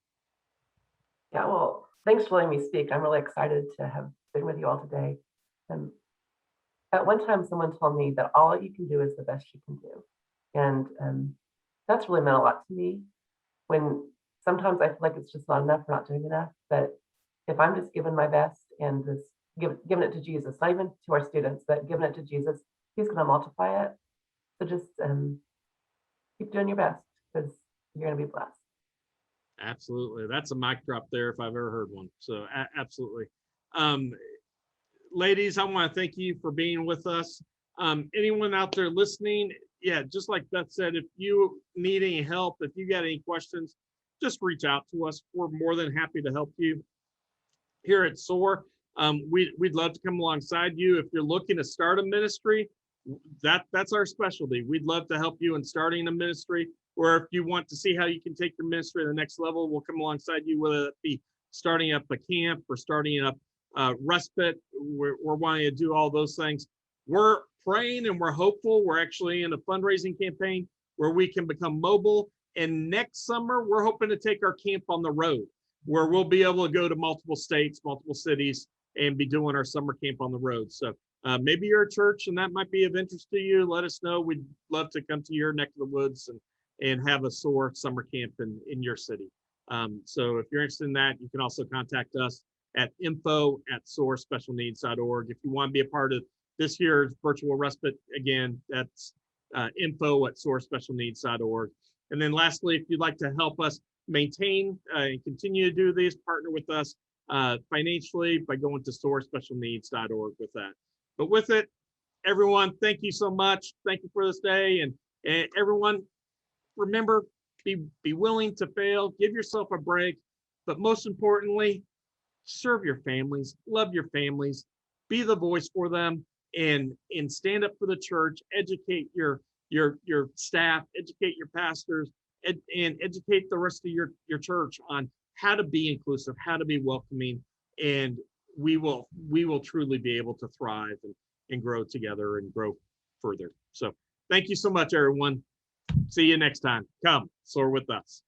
Yeah, well, thanks for letting me speak. I'm really excited to have been with you all today. At one time, someone told me that all you can do is the best you can do. And that's really meant a lot to me. When sometimes I feel like it's just not enough, we're not doing enough. But if I'm just giving my best and just given it to Jesus, not even to our students, but given it to Jesus, he's going to multiply it. So just keep doing your best, because you're going to be blessed. Absolutely. That's a mic drop there if I've ever heard one. So absolutely. Ladies, I want to thank you for being with us. Anyone out there listening, yeah, just like Beth said, if you need any help, if you got any questions, just reach out to us. We're more than happy to help you. Here at SOAR, we'd love to come alongside you. If you're looking to start a ministry, that's our specialty. We'd love to help you in starting a ministry, or if you want to see how you can take your ministry to the next level, we'll come alongside you, whether it be starting up a camp or starting up respite. We're wanting to do all those things. We're praying and we're hopeful. We're actually in a fundraising campaign where we can become mobile. And next summer, we're hoping to take our camp on the road, where we'll be able to go to multiple states, multiple cities, and be doing our summer camp on the road. So maybe you're a church and that might be of interest to you. Let us know. We'd love to come to your neck of the woods and have a SOAR summer camp in your city. So if you're interested in that, you can also contact us at info@soarspecialneeds.org. If you want to be a part of this year's virtual respite, again, that's info@soarspecialneeds.org. And then lastly, if you'd like to help us maintain and continue to do these, partner with us financially by going to soarspecialneeds.org with that. But with it, everyone, thank you so much. Thank you for this day. And everyone, remember, be willing to fail, give yourself a break, but most importantly, serve your families, love your families, be the voice for them, and stand up for the church, educate your staff, educate your pastors, and educate the rest of your church on how to be inclusive, how to be welcoming, and we will truly be able to thrive and grow together and grow further. So thank you so much, everyone. See you next time. Come, soar with us.